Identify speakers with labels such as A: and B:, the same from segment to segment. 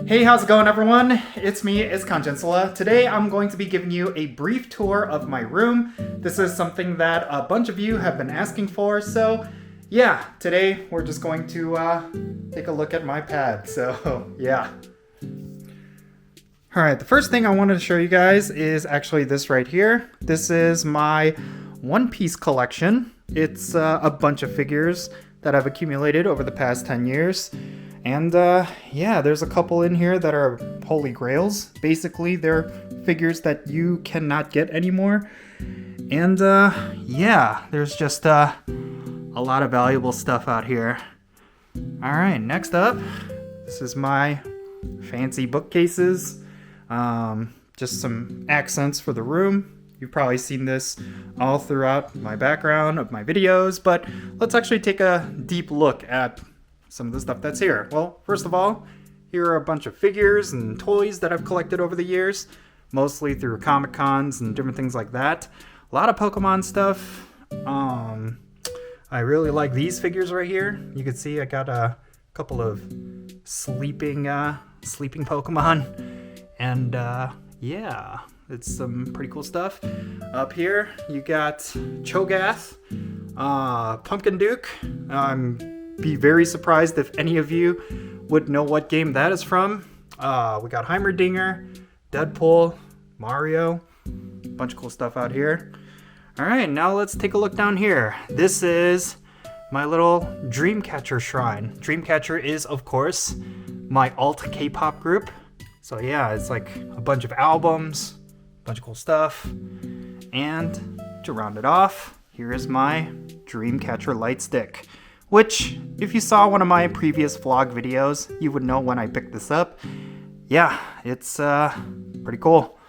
A: Hey, how's it going, everyone? It's me, it's Jinsula. Today I'm going to be giving you a brief tour of my room. This is something that a bunch of you have been asking for, so yeah, today we're just going to take a look at my pad, so yeah. Alright, the first thing I wanted to show you guys is actually this right here. This is my One Piece collection. It's a bunch of figures that I've accumulated over the past 10 years. And yeah, there's a couple in here that are holy grails. Basically, they're figures that you cannot get anymore. And yeah, there's just a lot of valuable stuff out here. Alright, next up, this is my fancy bookcases. Just some accents for the room. You've probably seen this all throughout my background of my videos, but let's actually take a deep look at some of the stuff that's here. Well, first of all, here are a bunch of figures and toys that I've collected over the years, mostly through Comic Cons and different things like that. A lot of Pokemon stuff. I really like these figures right here. You can see I got a couple of sleeping Pokemon, and yeah, it's some pretty cool stuff. Up here, you got Cho'Gath, Pumpkin Duke. Be very surprised if any of you would know what game that is from. We got Heimerdinger, Deadpool, Mario, bunch of cool stuff out here. All right, now let's take a look down here. This is my little Dreamcatcher shrine. Dreamcatcher is, of course, my alt K-pop group. So yeah, it's like a bunch of albums, a bunch of cool stuff. And to round it off, here is my Dreamcatcher light stick, which, if you saw one of my previous vlog videos, you would know when I picked this up. Yeah, it's pretty cool.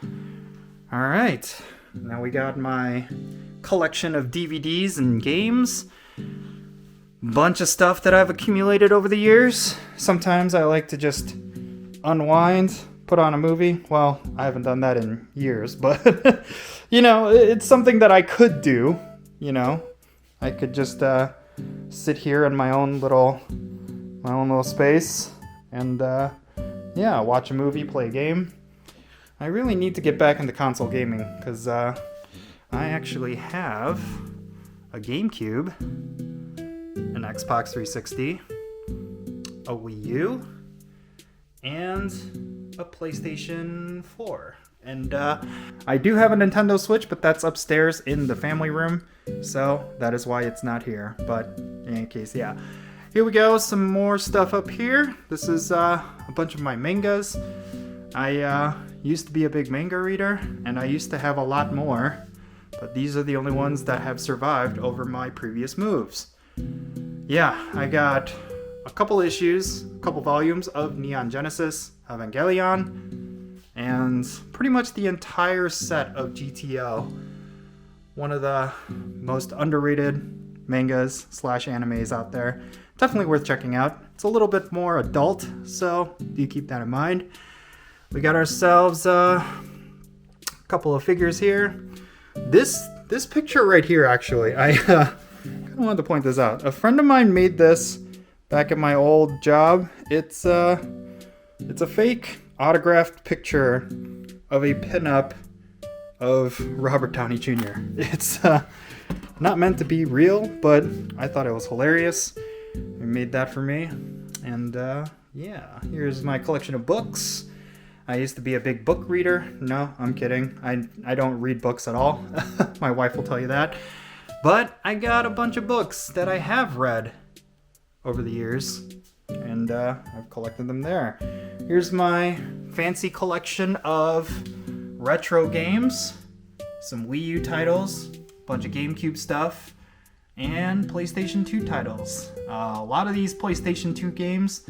A: All right, now we got my collection of DVDs and games. Bunch of stuff that I've accumulated over the years. Sometimes I like to just unwind, put on a movie. Well, I haven't done that in years, but you know, it's something that I could do. You know, I could just sit here in my own little space and yeah, watch a movie, play a game. I really need to get back into console gaming because I actually have a GameCube, an Xbox 360, a Wii U, and a PlayStation 4. And I do have a Nintendo Switch, but that's upstairs in the family room, so that is why it's not here. But in any case, yeah. Here we go, some more stuff up here. This is a bunch of my mangas. I used to be a big manga reader, and I used to have a lot more, but these are the only ones that have survived over my previous moves. Yeah, I got a couple issues, a couple volumes of Neon Genesis Evangelion, and pretty much the entire set of GTL. One of the most underrated mangas / animes out there. Definitely worth checking out. It's a little bit more adult, so do keep that in mind. We got ourselves a couple of figures here. This picture right here, actually, I kind of wanted to point this out. A friend of mine made this back at my old job. It's a fake autographed picture of a pinup of Robert Downey Jr. It's not meant to be real, but I thought it was hilarious. He made that for me. And yeah, here's my collection of books. I used to be a big book reader. No, I'm kidding. I don't read books at all. My wife will tell you that. But I got a bunch of books that I have read over the years, and I've collected them there. Here's my fancy collection of retro games, some Wii U titles, a bunch of GameCube stuff, and PlayStation 2 titles. A lot of these PlayStation 2 games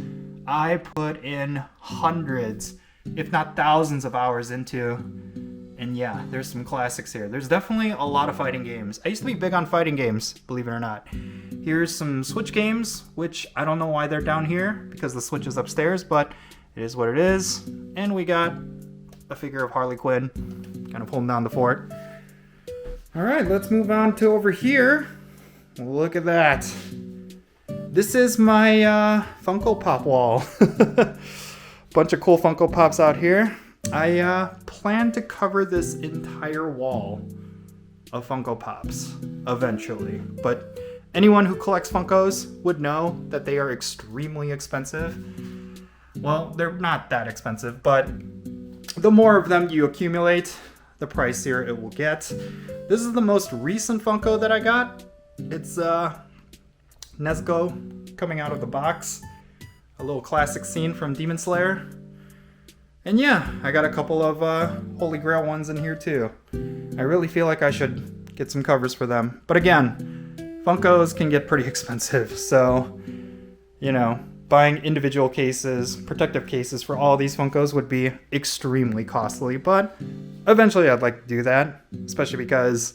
A: I put in hundreds, if not thousands of hours into. And yeah, there's some classics here. There's definitely a lot of fighting games. I used to be big on fighting games, believe it or not. Here's some Switch games, which I don't know why they're down here, because the Switch is upstairs, but it is what it is. And we got a figure of Harley Quinn, kind of holding down the fort. Alright, let's move on to over here. Look at that. This is my Funko Pop wall. bunch of cool Funko Pops out here. I plan to cover this entire wall of Funko Pops eventually, but anyone who collects Funkos would know that they are extremely expensive. Well, they're not that expensive, but the more of them you accumulate, the pricier it will get. This is the most recent Funko that I got. It's Nezuko coming out of the box. A little classic scene from Demon Slayer. And yeah, I got a couple of Holy Grail ones in here too. I really feel like I should get some covers for them. But again, Funkos can get pretty expensive, so, you know, buying individual cases, protective cases for all these Funkos would be extremely costly, but eventually I'd like to do that, especially because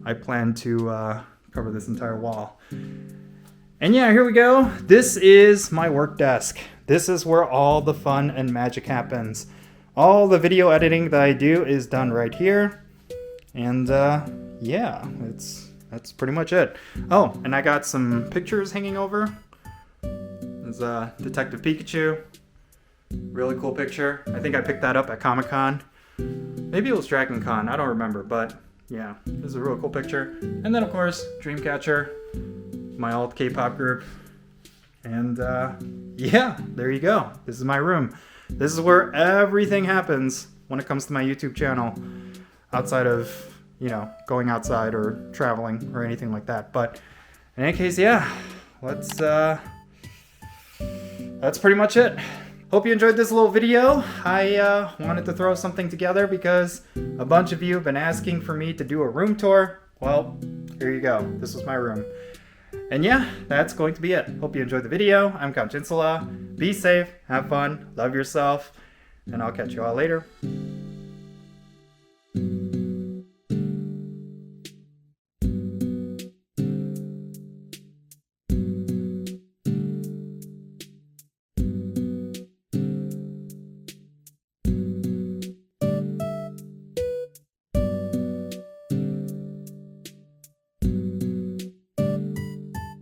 A: I plan to cover this entire wall. And yeah, here we go. This is my work desk. This is where all the fun and magic happens. All the video editing that I do is done right here. And yeah, that's pretty much it. Oh, and I got some pictures hanging over. There's Detective Pikachu. Really cool picture. I think I picked that up at Comic-Con. Maybe it was Dragon Con, I don't remember, but yeah, this is a really cool picture. And then of course, Dreamcatcher, my alt K-pop group. And yeah, there you go. This is my room. This is where everything happens when it comes to my YouTube channel, outside of, you know, going outside or traveling or anything like that. But in any case, yeah, that's pretty much it. Hope you enjoyed this little video. I wanted to throw something together because a bunch of you have been asking for me to do a room tour. Well, here you go. This was my room. And yeah, that's going to be it. Hope you enjoyed the video. I'm Jinsula. Be safe, have fun, love yourself, and I'll catch you all later.